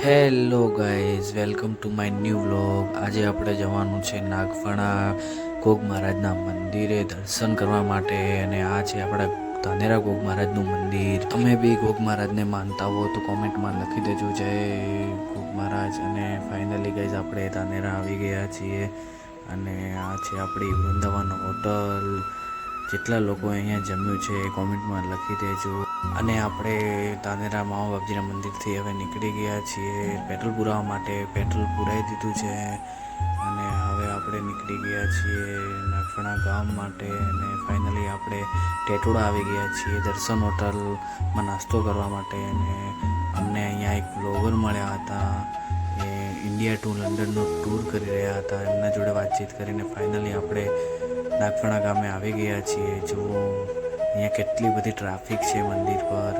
Hello guys, welcome to my new vlog. આજે આપણે જવાનું છે નાગફણા ગોગ મહારાજના મંદિરે દર્શન કરવા માટે. અને આ છે આપણા ધાનેરા ગોગ મહારાજનું મંદિર. તમે બી ગોગ મહારાજને માનતા હો તો કોમેન્ટમાં લખી દેજો જય ગોગ મહારાજ. અને ફાઇનલી ગાઈઝ આપણે ધાનેરા આવી ગયા છીએ. અને આ છે આપણી વૃંદાવન હોટલ. જેટલા લોકો અહીંયા જમ્યું છે એ કોમેન્ટમાં લખી દેજો. અને આપણે ધાનેરા મામા બાપજીના મંદિરથી હવે નીકળી ગયા છીએ પેટ્રોલ પુરાવા માટે. પેટ્રોલ પુરાવી દીધું છે અને હવે આપણે નીકળી ગયા છીએ નાગફણા ગામ માટે. અને ફાઇનલી આપણે ટેટોડા આવી ગયા છીએ દર્શન હોટલમાં નાસ્તો કરવા માટે. અને અમને અહીંયા એક બ્લોગર મળ્યા હતા, એ ઇન્ડિયા ટુ લંડનનો ટૂર કરી રહ્યા હતા. એમના જોડે વાતચીત કરીને ફાઇનલી આપણે નાગફણા ગામે આવી ગયા છીએ. જુઓ અહીંયા કેટલી બધી ટ્રાફિક છે મંદિર પર.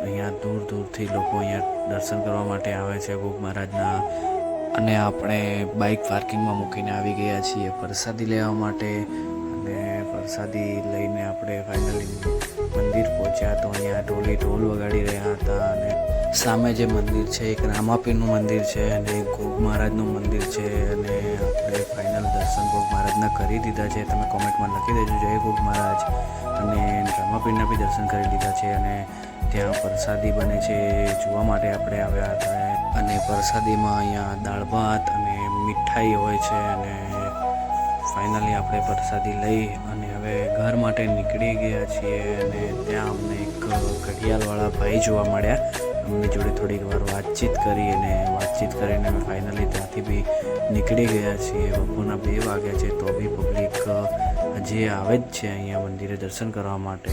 અહીંયા દૂર દૂરથી લોકો અહીંયા દર્શન કરવા માટે આવે છે ગોગ મહારાજના. અને આપણે બાઇક પાર્કિંગમાં મૂકીને આવી ગયા છીએ પ્રસાદી લેવા માટે. અને પ્રસાદી લઈને આપણે ફાઇનલી મંદિર પહોંચ્યા તો અહીંયા ઢોલ વગાડી રહ્યા હતા. અને સામે જે મંદિર છે એક રામાપીરનું મંદિર છે અને એક ગોગ મહારાજનું મંદિર છે. અને આપણે ફાઇનલ દર્શન ગોગ મહારાજના કરી દીધા છે. તમે કોમેન્ટમાં લખી દેજો જય ગોગ મહારાજ. અને રામાપીરના બી દર્શન કરી લીધા છે. અને ત્યાં પ્રસાદી બને છે જોવા માટે આપણે આવ્યા હતા. અને પ્રસાદીમાં અહીંયા દાળ ભાત અને મીઠાઈ હોય છે. અને ફાઇનલી આપણે પ્રસાદી લઈ અને હવે ઘર માટે નીકળી ગયા છીએ. અને ત્યાં અમને એક ઘડિયાળવાળા ભાઈ જોવા મળ્યા. અમની જોડે થોડીક વાર વાતચીત કરીને અમે ફાઇનલી ત્યાંથી બી નીકળી ગયા છીએ. બપોરના 2 વાગ્યા છે તો બી પબ્લિક હજી આવે જ છે અહીંયા મંદિરે દર્શન કરવા માટે.